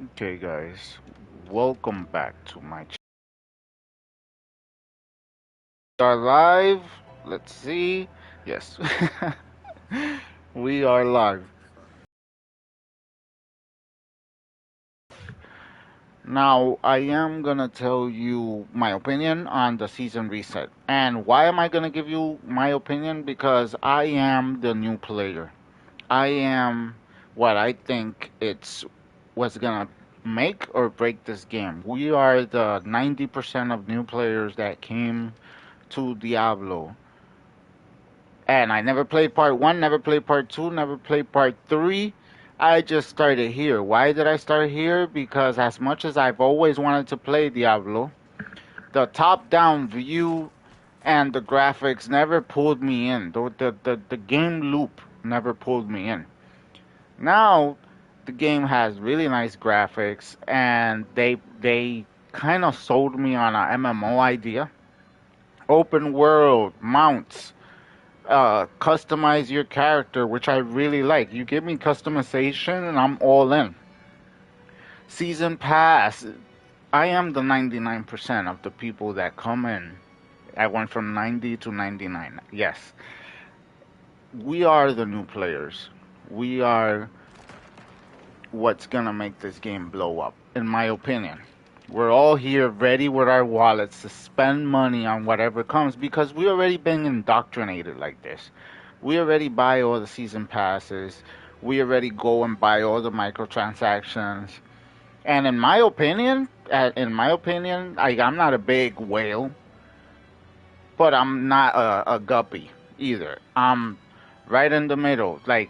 Okay, guys, welcome back to my channel. We are live. Let's see. Yes, we are live. Now, I am gonna tell you my opinion on the season reset. And why am I gonna give you my opinion? Because I am the new player. I am what I think it's what's gonna make or break this game. We are the 90% of new players that came to Diablo. And I never played part one, never played part two, never played part three. I just started here. Why did I start here? Because as much as I've always wanted to play Diablo, the top-down view and the graphics never pulled me in. The game loop never pulled me in. Now the game has really nice graphics, and they kind of sold me on a MMO idea. Open world, mounts, customize your character, which I really like. You give me customization, and I'm all in. Season pass. I am the 99% of the people that come in. I went from 90 to 99. Yes, we are the new players. We are what's gonna make this game blow up, in my opinion. We're all here ready with our wallets to spend money on whatever comes because we already been indoctrinated like this. We already buy all the season passes. We already go and buy all the microtransactions. And in my opinion, I'm not a big whale, but I'm not a guppy either. I'm right in the middle. Like,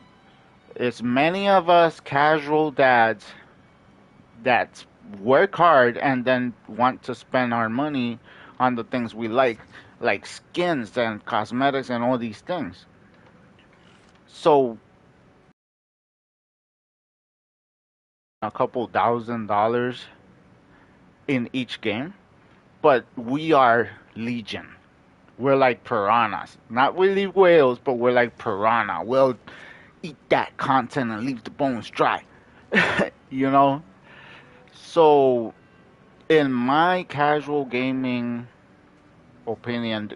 it's many of us casual dads that work hard and then want to spend our money on the things we like skins and cosmetics and all these things. So a couple $1,000 in each game, but we are legion. We're like piranhas, not really whales, but we're like piranha. We'll eat that content and leave the bones dry, you know. So in my casual gaming opinion,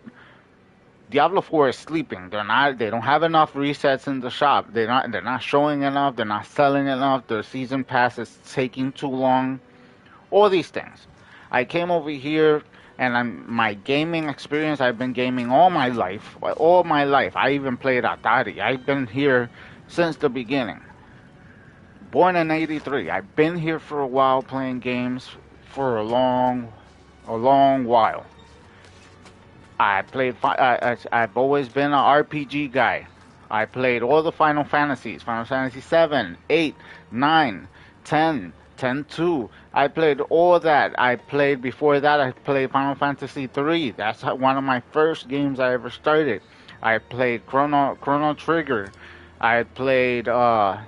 Diablo 4 is sleeping. They don't have enough resets in the shop. They're not showing enough, they're not selling enough, their season pass is taking too long. All these things. I came over here and my gaming experience, I've been gaming all my life. All my life. I even played Atari. I've been here since the beginning. Born in 83. I've been here for a while playing games for a long while. I've always been an RPG guy. I played all the Final Fantasies, Final Fantasy 7, 8, 9, 10, 10 2. I played all that. I played before that. I played Final Fantasy 3. That's one of my first games I ever started. I played Chrono Trigger. I played the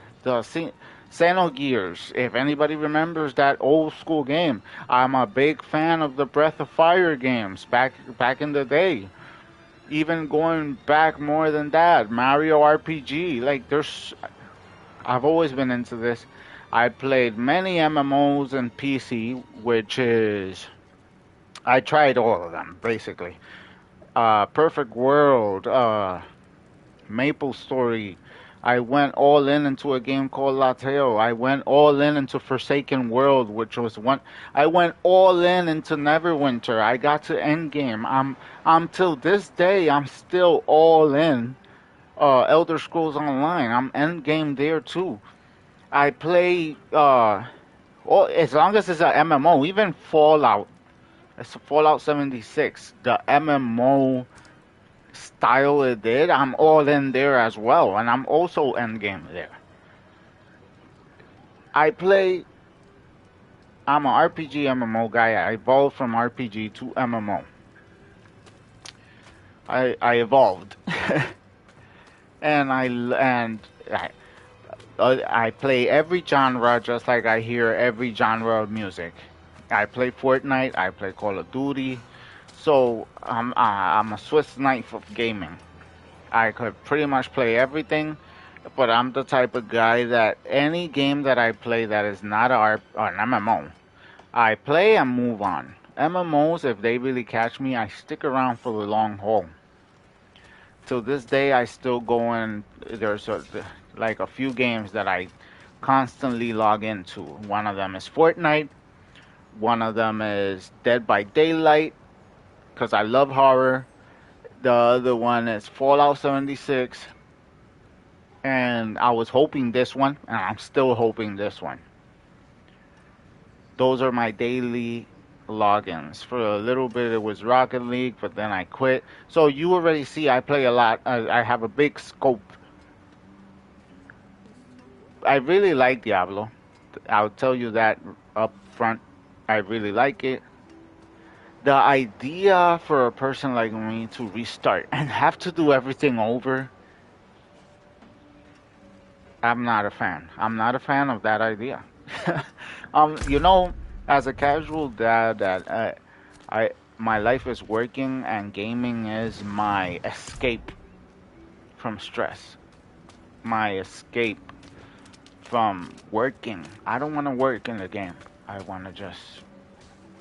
Xenogears. If anybody remembers that old school game, I'm a big fan of the Breath of Fire games back in the day. Even going back more than that, Mario RPG. I've always been into this. I played many MMOs and PC, which is I tried all of them basically. Perfect World, Maple Story. I went all in into a game called Lateo. I went all in into Forsaken World, which was one. I went all in into Neverwinter. I got to Endgame. I'm till this day. I'm still all in. Elder Scrolls Online. I'm Endgame there too. I play. As long as it's a MMO, even Fallout. It's Fallout 76. The MMO style it did, I'm all in there as well, and I'm also endgame there. I play. I'm an RPG MMO guy. I evolved from RPG to MMO. I evolved, and I play every genre just like I hear every genre of music. I play Fortnite. I play Call of Duty. So I'm a Swiss knife of gaming. I could pretty much play everything But I'm the type of guy that any game that I play that is not an MMO, I play and move on. MMOs, if they really catch me, I stick around for the long haul. Till this day, I still go in. Like a few games that I constantly log into. One of them is Fortnite. One of them is Dead by Daylight, because I love horror. The other one is Fallout 76. And I was hoping this one, and I'm still hoping this one. Those are my daily logins. For a little bit, it was Rocket League, but then I quit. So you already see I play a lot. I have a big scope. I really like Diablo. I'll tell you that up front. I really like it. The idea for a person like me to restart and have to do everything over, I'm not a fan. I'm not a fan of that idea. You know, as a casual dad, that I my life is working and gaming is my escape from stress, my escape from working. I don't want to work in the game. I want to just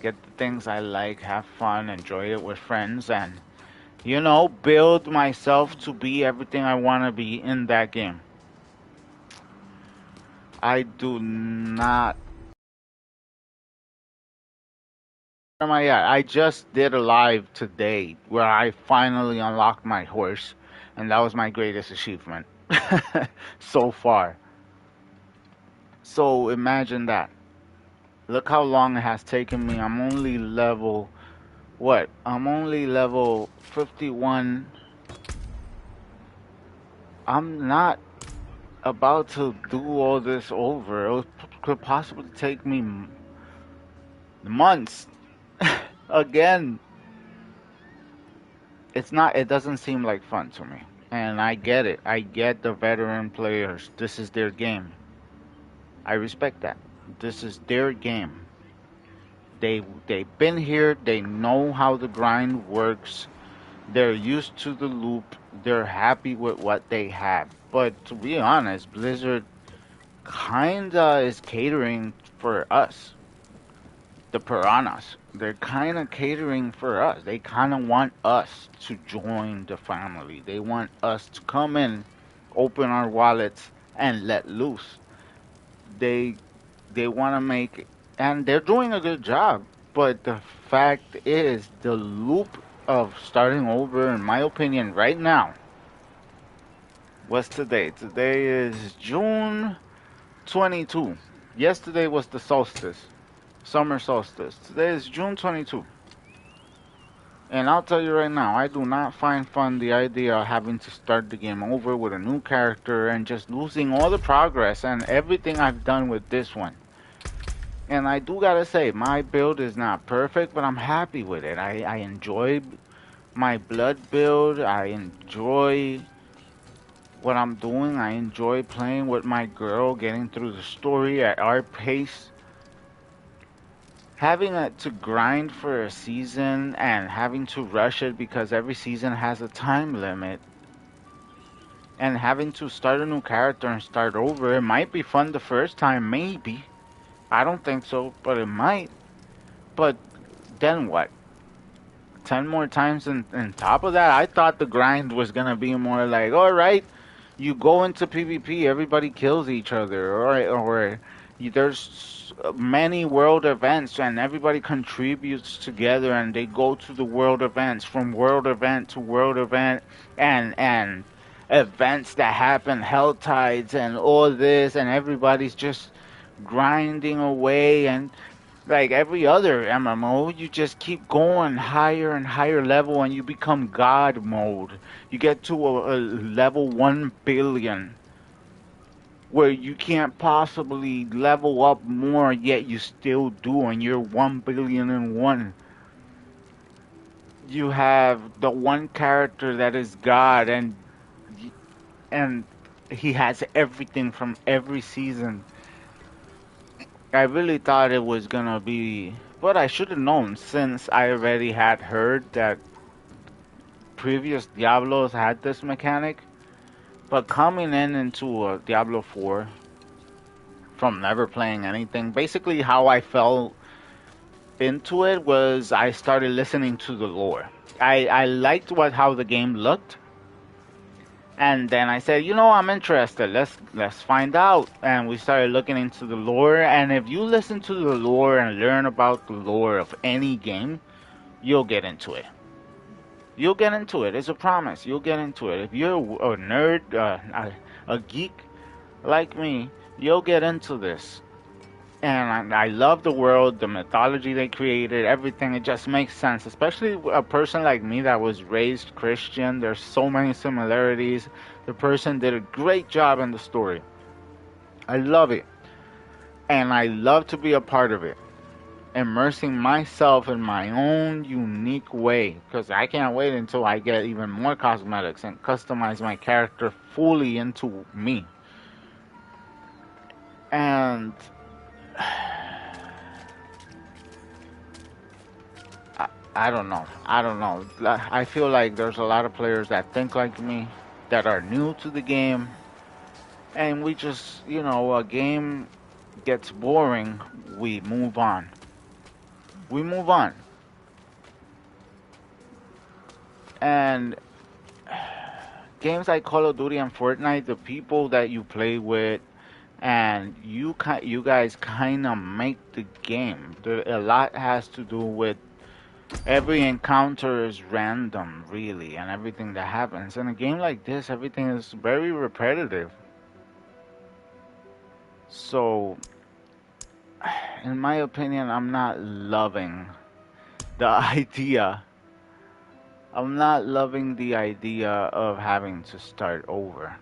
get the things I like, have fun, enjoy it with friends, and build myself to be everything I want to be in that game. I do not. Where am I at? I just did a live today where I finally unlocked my horse, and that was my greatest achievement so far. So imagine that. Look how long it has taken me. I'm only level, what? I'm only level 51. I'm not about to do all this over. Could possibly take me months again. It doesn't seem like fun to me. And I get it. I get the veteran players. This is their game. I respect that. This is their game. They've been here. They know how the grind works. They're used to the loop. They're happy with what they have. But to be honest, Blizzard kinda is catering for us, the piranhas. They're kind of catering for us. They kind of want us to join the family. They want us to come in, open our wallets, and let loose. They they want to make, and they're doing a good job. But the fact is, the loop of starting over, in my opinion, right now. What's today? Today is June 22. Yesterday was the solstice, summer solstice. Today is June 22. And I'll tell you right now, I do not find fun the idea of having to start the game over with a new character and just losing all the progress and everything I've done with this one. And I do gotta say, my build is not perfect, but I'm happy with it. I enjoy my blood build. I enjoy what I'm doing. I enjoy playing with my girl, getting through the story at our pace. Having to grind for a season and having to rush it because every season has a time limit, and having to start a new character and start over, it might be fun the first time, maybe. I don't think so, but it might. But then what? 10 more times on top of that? I thought the grind was gonna be more like, alright, you go into PvP, everybody kills each other, or there's many world events and everybody contributes together and they go to the world events from world event to world event, and events that happen, hell tides and all this, and everybody's just grinding away. And like every other MMO, you just keep going higher and higher level and you become God mode. You get to a level 1 billion where you can't possibly level up more, yet you still do, and you're 1 billion and 1. You have the one character that is God, and he has everything from every season. I really thought it was gonna be, but I should have known since I already had heard that previous Diablos had this mechanic. But coming in into Diablo 4 from never playing anything, basically how I fell into it was I started listening to the lore. I liked what how the game looked, and then I said, you know, I'm interested. Let's find out. And we started looking into the lore. And if you listen to the lore and learn about the lore of any game, you'll get into it. You'll get into it. It's a promise. You'll get into it. If you're a nerd, a geek like me, you'll get into this. And I love the world, the mythology they created, everything. It just makes sense, especially a person like me that was raised Christian. There's so many similarities. The person did a great job in the story. I love it, and I love to be a part of it, immersing myself in my own unique way. Because I can't wait until I get even more cosmetics and customize my character fully into me. And I don't know. I don't know. I feel like there's a lot of players that think like me, that are new to the game, and we just, a game gets boring, we move on. We move on. And games like Call of Duty and Fortnite, the people that you play with, and you guys kind of make the game. A lot has to do with every encounter is random, really, and everything that happens. In a game like this, everything is very repetitive. So, in my opinion, I'm not loving the idea. I'm not loving the idea of having to start over,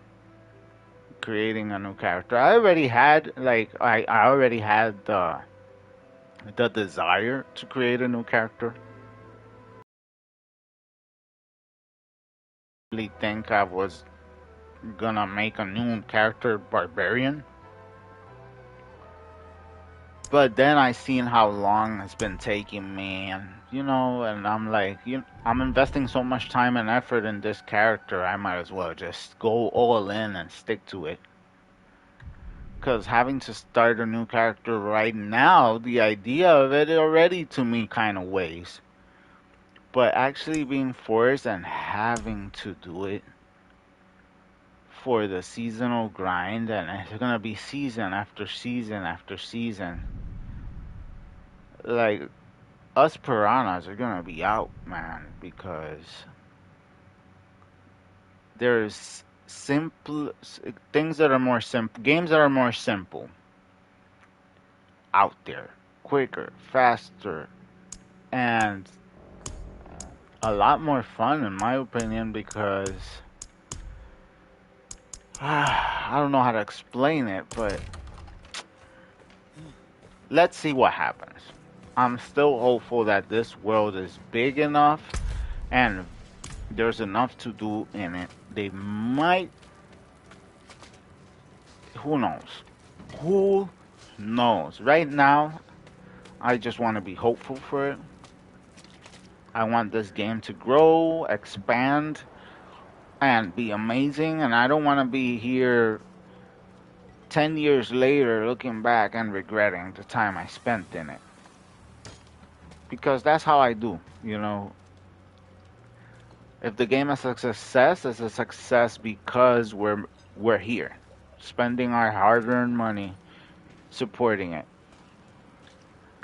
creating a new character. I already had, I already had the desire to create a new character. I really think I was gonna make a new character barbarian. But then I seen how long it's been taking me, and I'm like, I'm investing so much time and effort in this character, I might as well just go all in and stick to it. Because having to start a new character right now, the idea of it already to me kind of weighs. But actually being forced and having to do it for the seasonal grind, and it's gonna be season after season after season. Like, us piranhas are gonna be out, man, because there's simple things that are more simple, games that are more simple out there, quicker, faster, and a lot more fun, in my opinion, because I don't know how to explain it, but let's see what happens. I'm still hopeful that this world is big enough and there's enough to do in it. They might, who knows? Who knows? Right now, I just want to be hopeful for it. I want this game to grow, expand, and be amazing. And I don't want to be here 10 years later looking back and regretting the time I spent in it. Because that's how I do. If the game is a success, it's a success because we're here, spending our hard-earned money supporting it.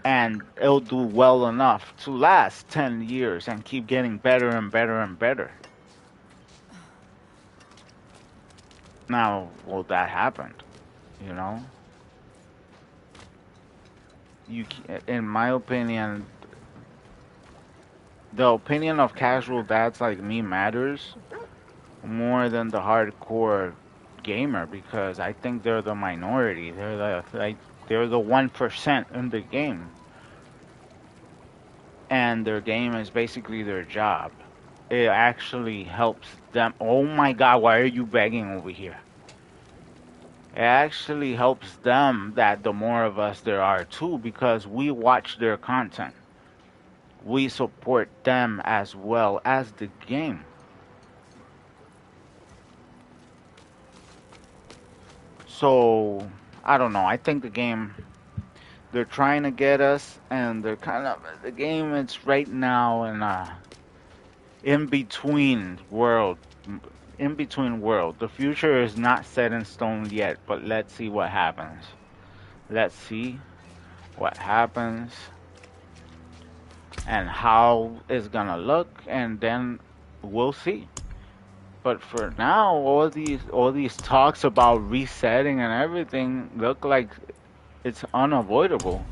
And it'll do well enough to last 10 years and keep getting better and better and better. Now, well, that happened, you know? In my opinion, the opinion of casual dads like me matters more than the hardcore gamer, because I think they're the minority. They're the 1% in the game, and their game is basically their job. It actually helps them. Oh my God, why are you begging over here? It actually helps them that the more of us there are too, because we watch their content. We support them as well as the game. So I don't know. I think the game, they're trying to get us, and they're kind of the game. It's right now in in between world, in between world. The future is not set in stone yet, but let's see what happens. Let's see what happens and how it's gonna look, and then we'll see. But for now, all these talks about resetting and everything look like it's unavoidable.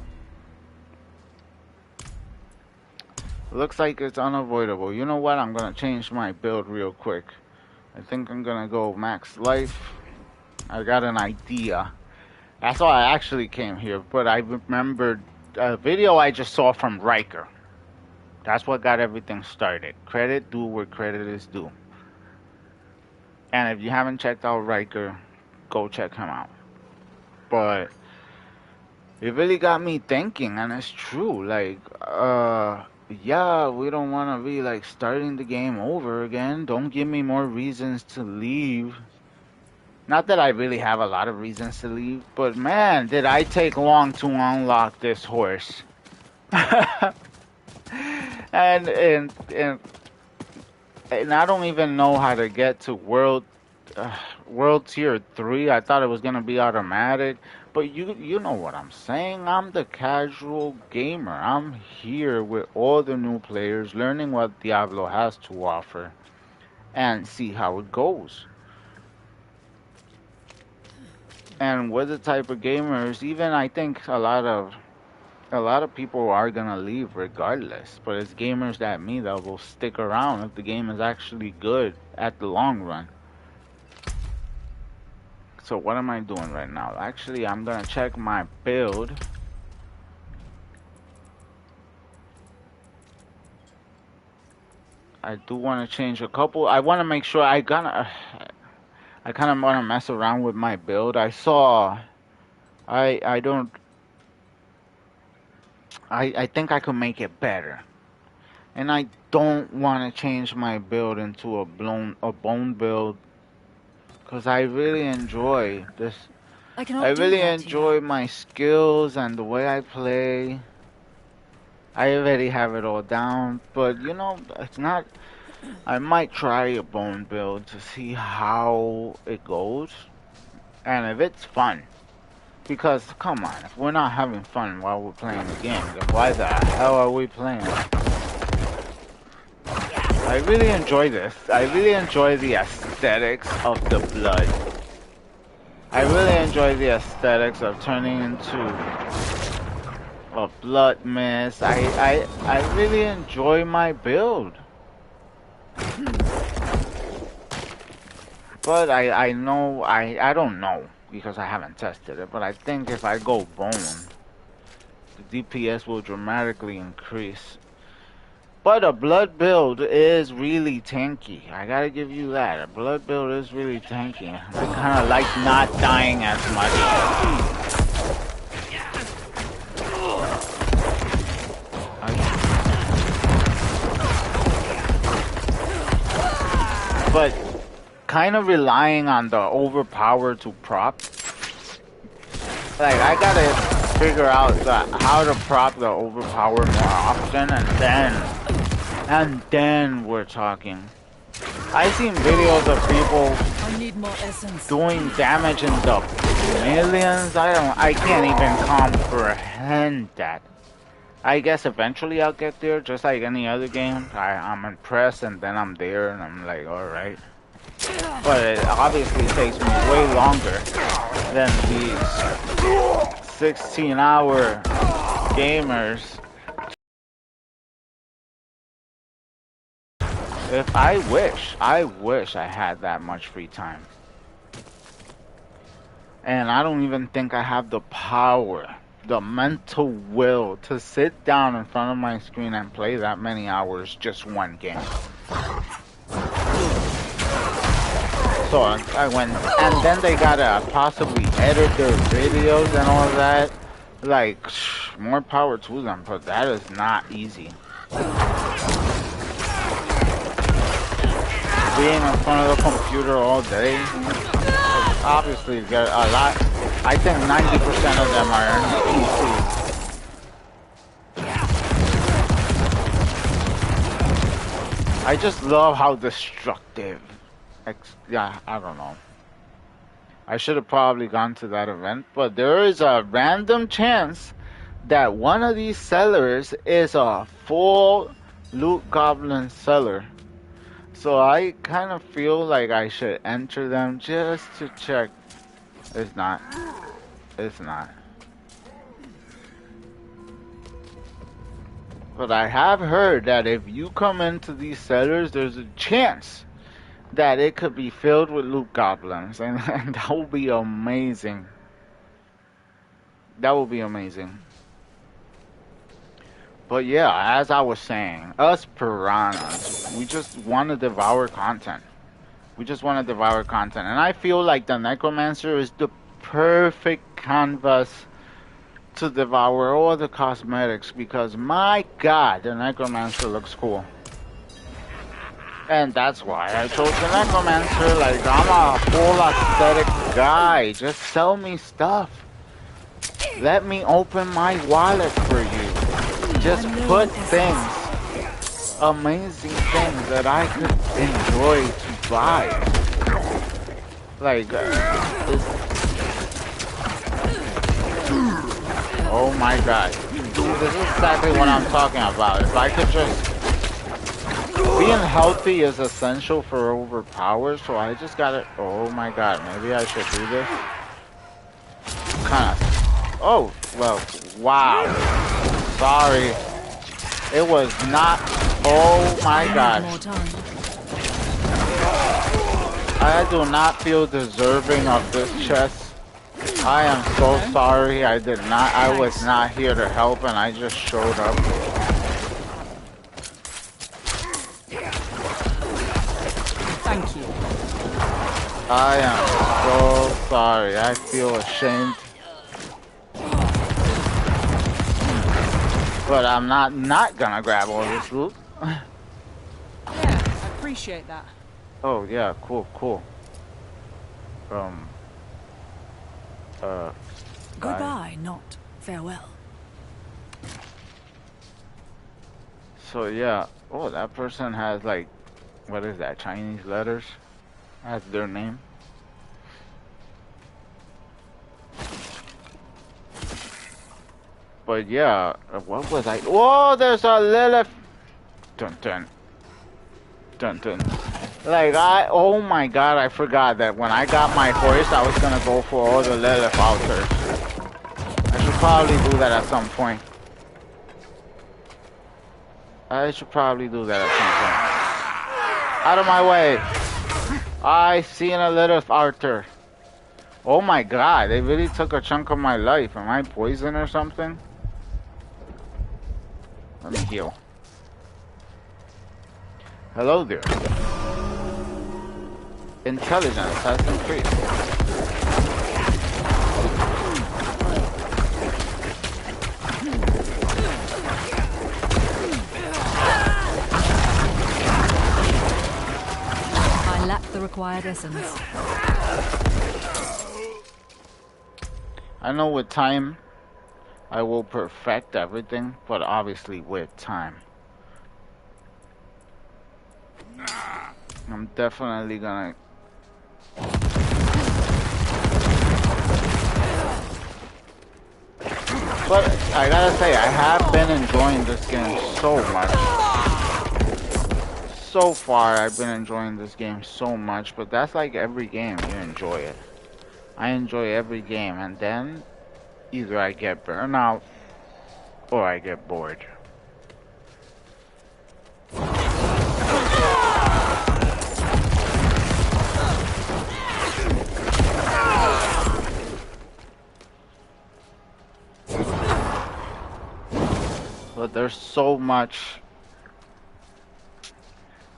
Looks like it's unavoidable. You know what? I'm gonna change my build real quick. I think I'm gonna go max life. I got an idea. That's why I actually came here, but I remembered a video I just saw from Riker. That's what got everything started. Credit due where credit is due. And if you haven't checked out Riker, go check him out. But it really got me thinking, and it's true. Like, yeah, we don't want to be like starting the game over again. Don't give me more reasons to leave. Not that I really have a lot of reasons to leave, but man, did I take long to unlock this horse. and I don't even know how to get to world tier 3. I thought it was gonna be automatic, but you know what I'm saying. I'm the casual gamer. I'm here with all the new players, learning what Diablo has to offer, and see how it goes. And we're the type of gamers. Even I think a lot of people are gonna leave regardless, but it's gamers that me that will stick around if the game is actually good at the long run. So what am I doing right now? Actually, I'm gonna check my build. I do want to change a couple. I want to make sure I kind of want to mess around with my build. I saw I don't I think I could make it better. And I don't want to change my build into a bone build, because I really enjoy this. I really enjoy my skills and the way I play. I already have it all down, but you know, it's not. I might try a bone build to see how it goes and if it's fun. Because come on, if we're not having fun while we're playing the game, then why the hell are we playing? I really enjoy this. I really enjoy the aesthetics of the blood. I really enjoy the aesthetics of turning into a blood mist. I really enjoy my build. But I know, I don't know, because I haven't tested it, but I think if I go bone, the DPS will dramatically increase. But a blood build is really tanky. I gotta give you that. A blood build is really tanky. I kinda like not dying as much. But kind of relying on the overpower to prop. Like, I gotta figure out how to prop the overpower more often, and then we're talking. I've seen videos of people doing damage in the millions. I can't even comprehend that. I guess eventually I'll get there, just like any other game. I'm impressed, and then I'm there, and I'm like, alright. But it obviously takes me way longer than these 16-hour gamers. If I wish I had that much free time. And I don't even think I have the power, the mental will to sit down in front of my screen and play that many hours just one game. So I went, and then they gotta possibly edit their videos and all that. Like, more power to them, but that is not easy. being in front of the computer all day. Obviously, get a lot. I think 90% of them are PCs. I just love how destructive. Yeah, I don't know. I should have probably gone to that event, but there is a random chance that one of these sellers is a full loot goblin seller. So I kind of feel like I should enter them just to check. It's not. It's not. But I have heard that if you come into these sellers, there's a chance that it could be filled with loot goblins, and that would be amazing. That would be amazing. But yeah, as I was saying, us piranhas, we just want to devour content. We just want to devour content. And I feel like the Necromancer is the perfect canvas to devour all the cosmetics because my god, the Necromancer looks cool. And that's why I chose the Necromancer. Like, I'm a full aesthetic guy. Just sell me stuff. Let me open my wallet for you. Just put things, amazing things that I could enjoy to buy. Like, oh my god. This is exactly what I'm talking about. If I could just... Being healthy is essential for overpower, so I just gotta... Oh my god, maybe I should do this? Kinda... Oh, well, wow. Sorry. It was not... Oh my god. I do not feel deserving of this chest. I am so sorry. I was not here to help and I just showed up. Thank you. I am so sorry. I feel ashamed. But I'm not gonna grab all this loot. Yeah, I appreciate that. Oh yeah, cool. Goodbye, not farewell. So yeah, oh, that person has like, what is that, Chinese letters? That's their name. But yeah, what was I? Whoa, there's a Lilith. Dun dun. Dun dun. Like, oh my god, I forgot that when I got my horse, I was gonna go for all the Lilith altars. I should probably do that at some point. I should probably do that at some point. Out of my way. I seen a Lilith altar. Oh my god, they really took a chunk of my life. Am I poisoned or something? Let me heal. Hello there. Intelligence has increased. I lack the required essence. I know with time I will perfect everything, but obviously with time. I'm definitely gonna... But I gotta say, I have been enjoying this game so much. So far, I've been enjoying this game so much, but that's like every game, you enjoy it. I enjoy every game, and then either I get burned out or I get bored. But there's so much.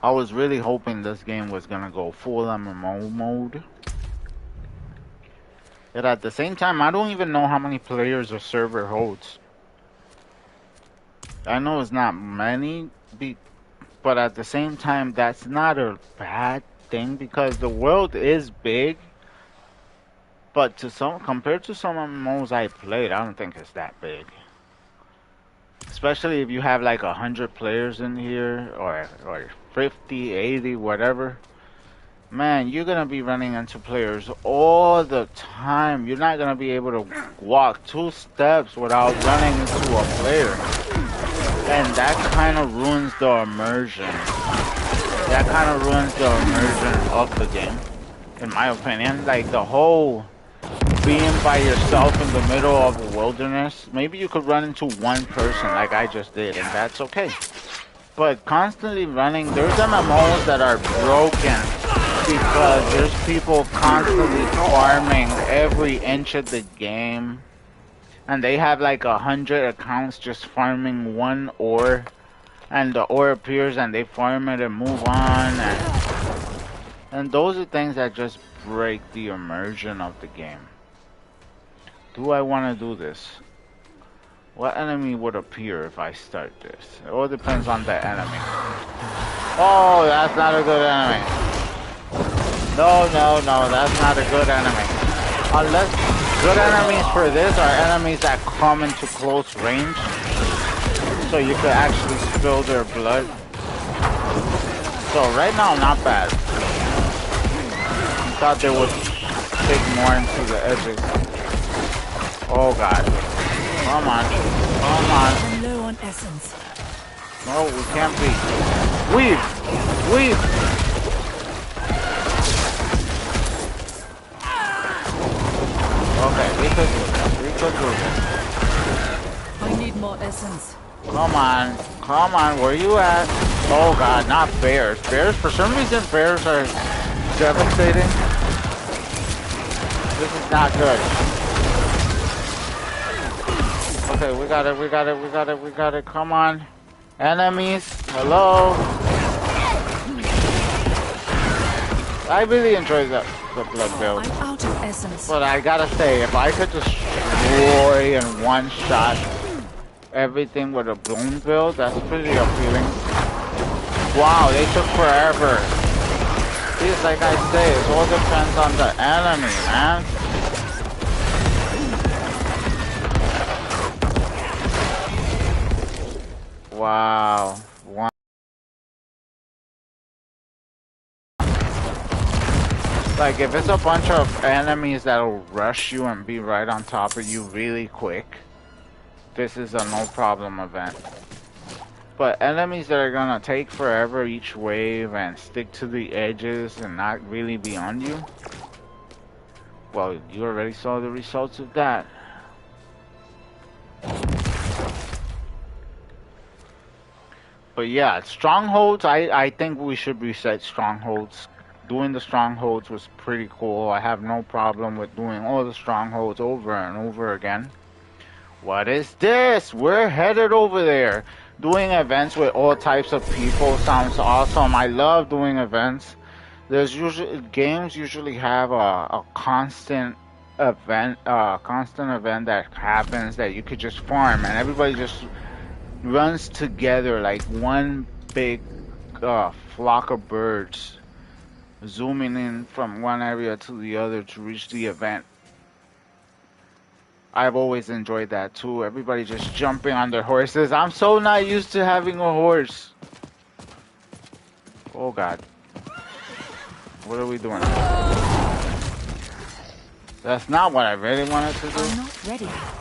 I was really hoping this game was gonna go full MMO mode. Yet at the same time, I don't even know how many players a server holds. I know it's not many, But at the same time, that's not a bad thing because the world is big. But to some, compared to some MMOs I played, I don't think it's that big. Especially if you have like 100 players in here, or 50, 80, whatever. Man, you're gonna be running into players all the time. You're not gonna be able to walk 2 steps without running into a player. And that kind of ruins the immersion. That kind of ruins the immersion of the game, in my opinion. Like the whole being by yourself in the middle of a wilderness, maybe you could run into one person like I just did, and that's okay. But constantly running, there's MMOs that are broken because there's people constantly farming every inch of the game, and they have like 100 accounts just farming one ore, and the ore appears and they farm it and move on, and those are things that just break the immersion of the game. Do I want to do this? What enemy would appear if I start this? It all depends on the enemy. Oh, that's not a good enemy. No, no, no, that's not a good enemy. Unless good enemies for this are enemies that come into close range, so you could actually spill their blood. So right now, not bad. I thought they would take more into the edges. Oh god. Come on. Come on. I'm low on essence. No, we can't be. Weave! Weave! Okay, we could do this. We could do this. I need more essence. Come on. Come on, where you at? Oh god, not bears. Bears, for some reason, bears are devastating. This is not good. Okay, we got it, we got it, we got it, we got it. Come on. Enemies, hello. I really enjoyed the blood build. I'm out of essence. But I gotta say, if I could destroy in one shot everything with a bloom build, that's pretty appealing. Wow, they took forever. It's like I say, it all depends on the enemy, man. Wow. Wow. Like, if it's a bunch of enemies that'll rush you and be right on top of you really quick, this is a no problem event. But enemies that are gonna take forever each wave and stick to the edges and not really be on you, well, you already saw the results of that. But yeah, strongholds, I think we should reset strongholds. Doing the strongholds was pretty cool. I have no problem with doing all the strongholds over and over again. What is this? We're headed over there. Doing events with all types of people sounds awesome. I love doing events. There's usually games usually have a constant event that happens that you could just farm and everybody just runs together like one big flock of birds, zooming in from one area to the other to reach the event. I've always enjoyed that too. Everybody just jumping on their horses. I'm so not used to having a horse. Oh god. What are we doing? That's not what I really wanted to do. I'm not ready yet.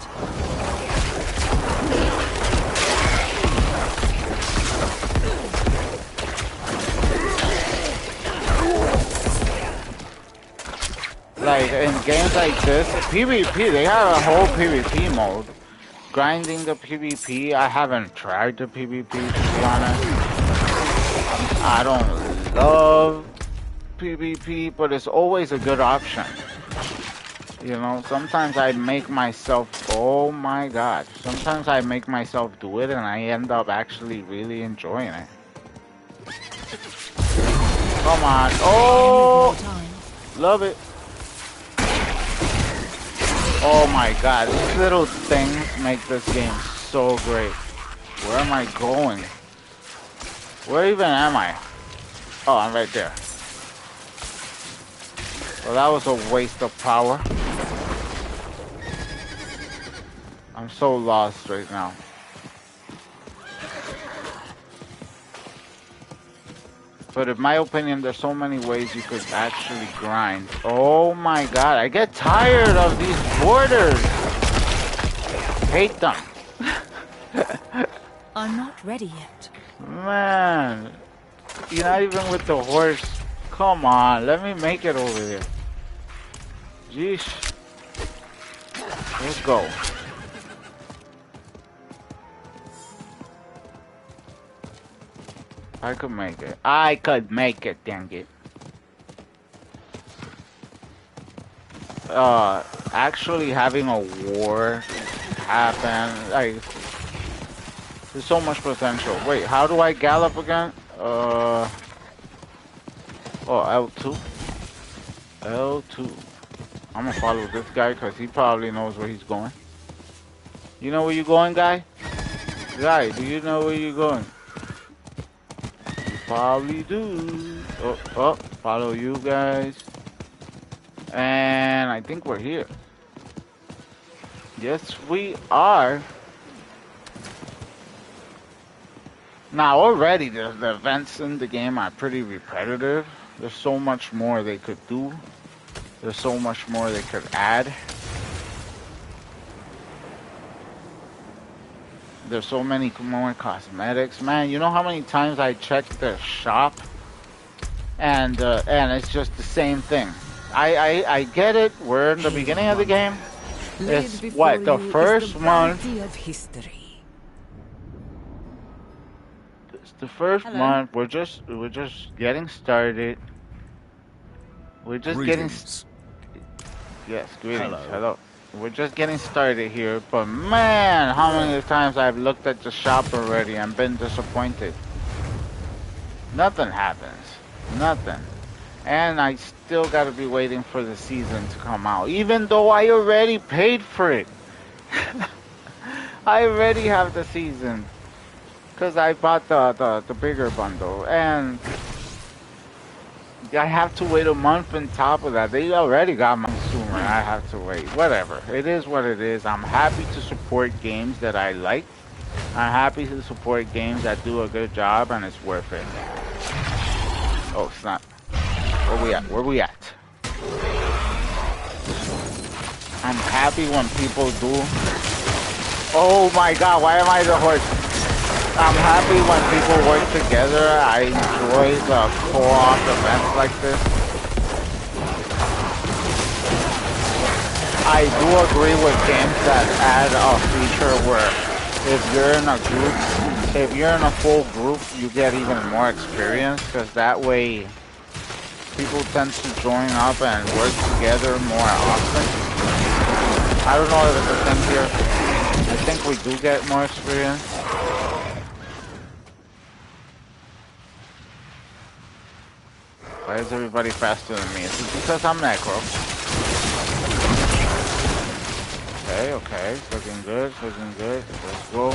Like, in games like this, PvP, they have a whole PvP mode. Grinding the PvP, I haven't tried the PvP, to be honest. I don't love PvP, but it's always a good option. You know, sometimes I make myself, oh my god, sometimes I make myself do it and I end up actually really enjoying it. Come on, oh, love it. Oh my god, these little things make this game so great. Where am I going? Where even am I? Oh, I'm right there. Well, that was a waste of power. I'm so lost right now. But in my opinion, there's so many ways you could actually grind. Oh my god, I get tired of these borders. Hate them. I'm not ready yet. Man, you're not even with the horse. Come on, let me make it over there. Jeez. Let's go. I could make it. I could make it, dang it. Actually having a war happen, like, there's so much potential. Wait, how do I gallop again? Oh, L2. L2. I'm gonna follow this guy because he probably knows where he's going. You know where you're going, guy? Guy, do you know where you're going? You probably do. Oh, follow you guys. And I think we're here. Yes, we are. Now, already the events in the game are pretty repetitive. There's so much more they could do. There's so much more they could add. There's so many more cosmetics. Man, you know how many times I checked the shop? And it's just the same thing. I get it. We're in the beginning of the game. It's what, the first month? It's the first month. We're just getting started. We're just getting. Yes, greetings. Hello. We're just getting started here, but man, how many times I've looked at the shop already and been disappointed. Nothing happens. Nothing. And I still gotta be waiting for the season to come out, even though I already paid for it. I already have the season, because I bought the bigger bundle, and I have to wait a month on top of that. They already got my consumer. I have to wait. Whatever. It is what it is. I'm happy to support games that I like. I'm happy to support games that do a good job, and it's worth it. Oh, it's not. Where we at? Where we at? I'm happy when people do. Oh my god, why am I the horse? I'm happy when people work together. I enjoy the co-op events like this. I do agree with games that add a feature where if you're in a group, if you're in a full group, you get even more experience, because that way people tend to join up and work together more often. I don't know if it's a thing here. I think we do get more experience. Why is everybody faster than me? Is it because I'm Necro? Okay. Looking good, looking good. Let's go.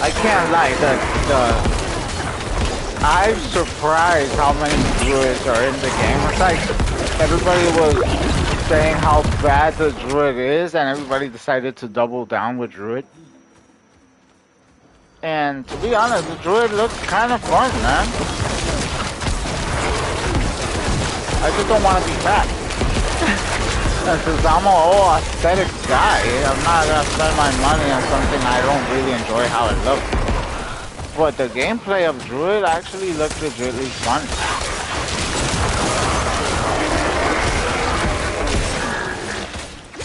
I can't lie, I'm surprised how many druids are in the game. It's like everybody was saying how bad the druid is, and everybody decided to double down with druid. And to be honest, the druid looks kind of fun, man. I just don't want to be fat. And since I'm an old aesthetic guy, I'm not gonna spend my money on something I don't really enjoy how it looks. But the gameplay of druid actually looks legitimately fun.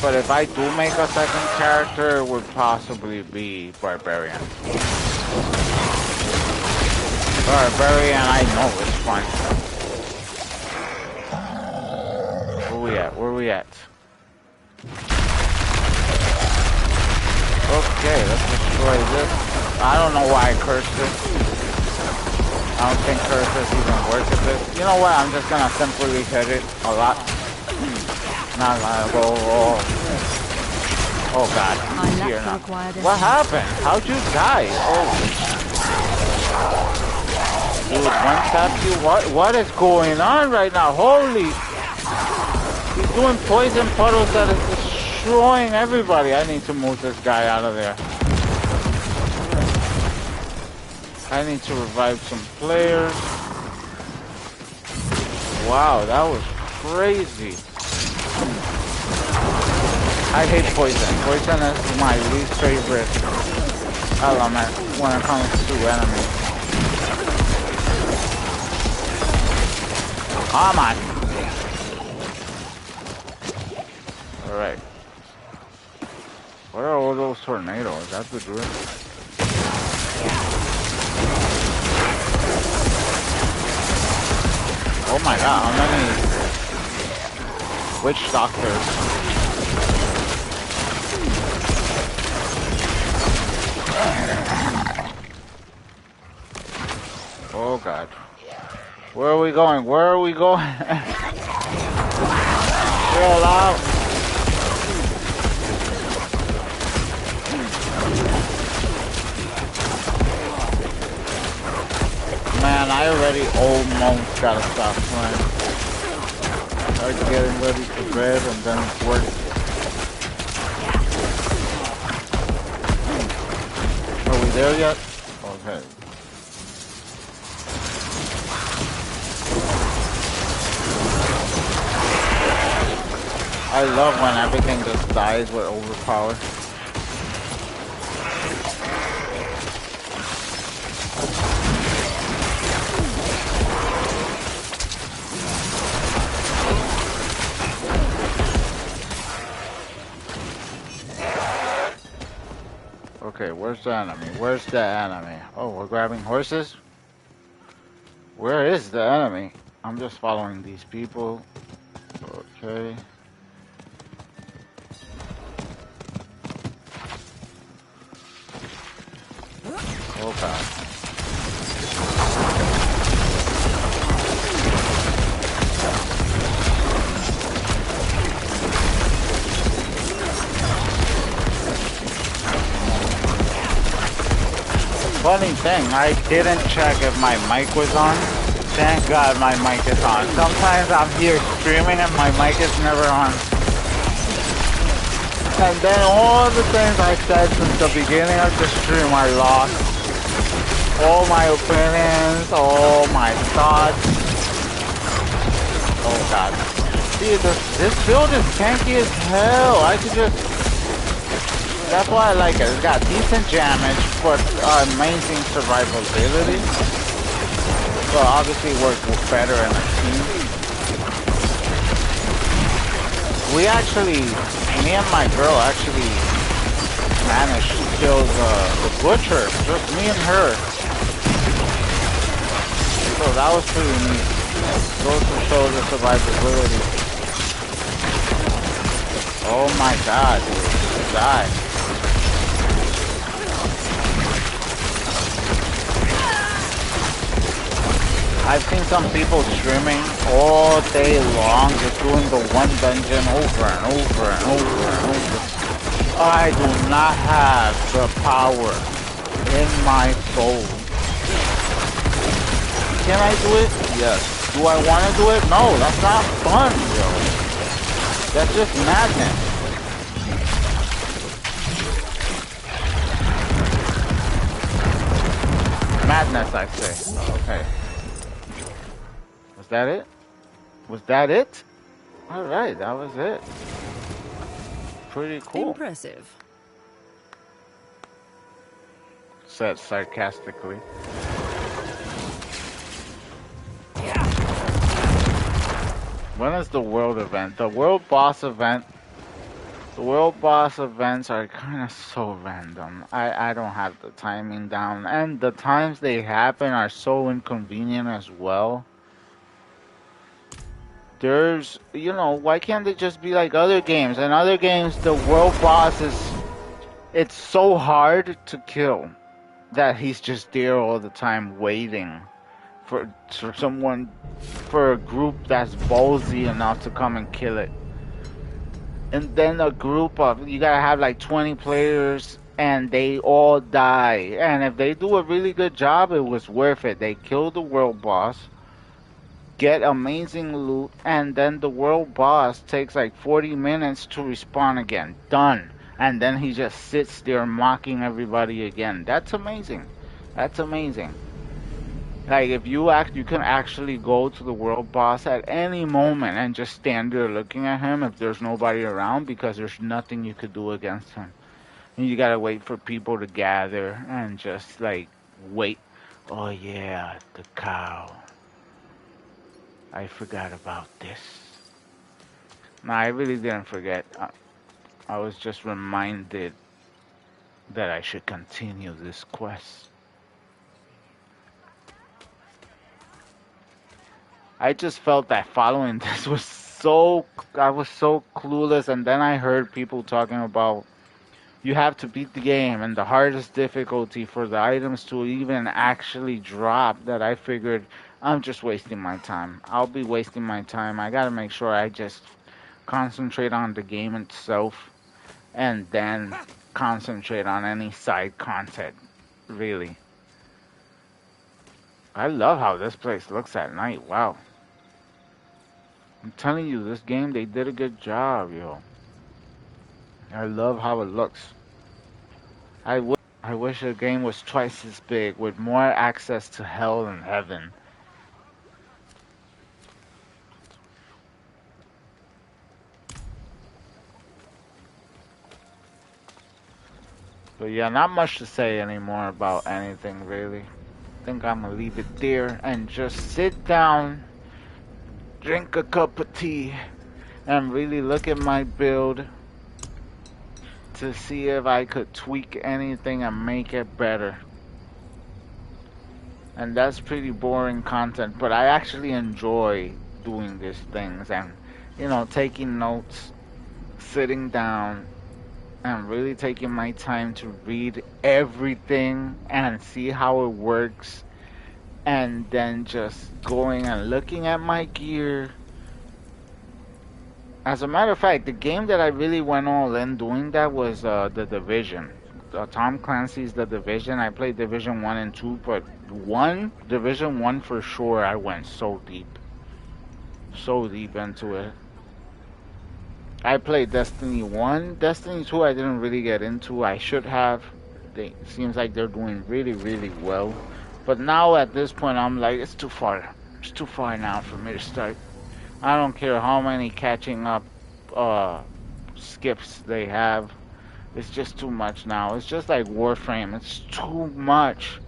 But if I do make a second character, it would possibly be Barbarian. Barbarian, I know it's fun. Where we at? Where we at? Okay, let's destroy this. I don't know why I cursed this. I don't think curse is even worth it. You know what? I'm just gonna simply hit it a lot. Not liable. Oh God, I he's lack here the now. required What essence. happened? How'd you die? Oh, dude, one tap you. What is going on right now? Holy! He's doing poison puddles that is destroying everybody. I need to move this guy out of there. I need to revive some players. Wow, that was crazy. I hate poison. Poison is my least favorite element when it comes to enemies. Come on. Alright. What are all those tornadoes? That's the good. Oh my god, how many witch doctors? Oh god. Where are we going? Where are we going? Chill out. Man, I already almost got a stop sign. Started getting ready for bed and then work. Are we there yet? Okay. I love when everything just dies with overpower. Okay, where's the enemy? Where's the enemy? Oh, we're grabbing horses? Where is the enemy? I'm just following these people. Okay. Oh god. Funny thing, I didn't check if my mic was on. Thank God my mic is on. Sometimes I'm here streaming and my mic is never on. And then all the things I said since the beginning of the stream are lost. All my opinions, all my thoughts. Oh god. See, this build is tanky as hell. I could just... That's why I like it. It's got decent damage, but amazing survivability. So obviously works better in a team. We actually, me and my girl actually managed to kill the butcher. Just me and her. So that was pretty neat. Goes to show the survivability. Oh my god, dude. Die. I've seen some people streaming all day long, just doing the one dungeon over and over and over and over. I do not have the power in my soul. Can I do it? Yes. Do I want to do it? No, that's not fun, yo. That's just madness. Madness, I say. Okay. Was that it? Was that it? Alright, that was it. Pretty cool. Impressive. Said sarcastically. When is the world event? The world boss event. The world boss events are kind of so random. I don't have the timing down. And the times they happen are so inconvenient as well. There's, you know, why can't it just be like other games? In other games, the world boss is, it's so hard to kill that he's just there all the time waiting for someone, for a group that's ballsy enough to come and kill it. and then a group of you gotta have like 20 players and they all die. And if they do a really good job, it was worth it. They kill the world boss, get amazing loot, and then the world boss takes like 40 minutes to respawn again. Done. And then he just sits there mocking everybody again. That's amazing. That's amazing. Like if you can actually go to the world boss at any moment and just stand there looking at him if there's nobody around because there's nothing you could do against him. And you gotta wait for people to gather and just like wait. Oh yeah, the cow. I forgot about this. No, I really didn't forget. I was just reminded that I should continue this quest. I just felt that following this was so, I was so clueless, and then I heard people talking about you have to beat the game and the hardest difficulty for the items to even actually drop, that I figured I'm just wasting my time. I'll be wasting my time. I gotta make sure I just concentrate on the game itself and then concentrate on any side content. Really. I love how this place looks at night. Wow. I'm telling you, this game, they did a good job, yo. I love how it looks. I wish the game was twice as big with more access to hell and heaven. But yeah, not much to say anymore about anything really. I think I'm gonna leave it there and just sit down, drink a cup of tea, and really look at my build to see if I could tweak anything and make it better. And that's pretty boring content, but I actually enjoy doing these things and, taking notes, sitting down, and really taking my time to read everything and see how it works, and then just going and looking at my gear. As a matter of fact, the game that I really went all in doing that was The Division. Tom Clancy's The Division. I played Division 1 and 2, but Division 1 for sure, I went so deep into it. I played Destiny 1. Destiny 2 I didn't really get into. I should have. Seems like they're doing really, really well. But now at this point, I'm like, it's too far. It's too far now for me to start. I don't care how many catching up uh, skips they have. It's just too much now. It's just like Warframe. It's too much.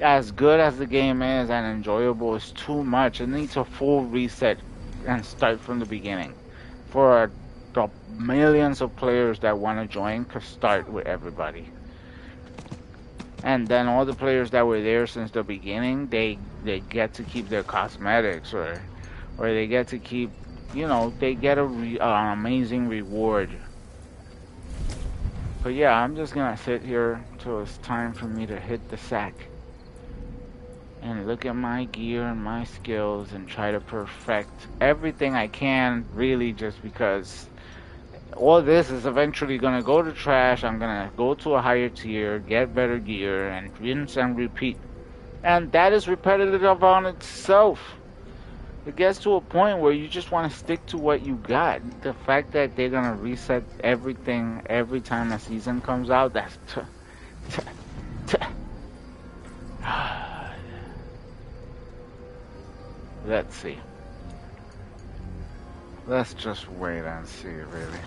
As good as the game is and enjoyable, it's too much. It needs a full reset and start from the beginning for the millions of players that want to join to start with everybody. And then all the players that were there since the beginning, they get to keep their cosmetics, or they get to keep, they get an amazing reward. But yeah, I'm just gonna sit here till it's time for me to hit the sack and look at my gear and my skills and try to perfect everything I can, really, just because all this is eventually gonna go to trash. I'm gonna go to a higher tier, get better gear, and rinse and repeat. And that is repetitive on itself. It gets to a point where you just want to stick to what you got. The fact that they're gonna reset everything every time a season comes out, that's let's see. Let's just wait and see, really.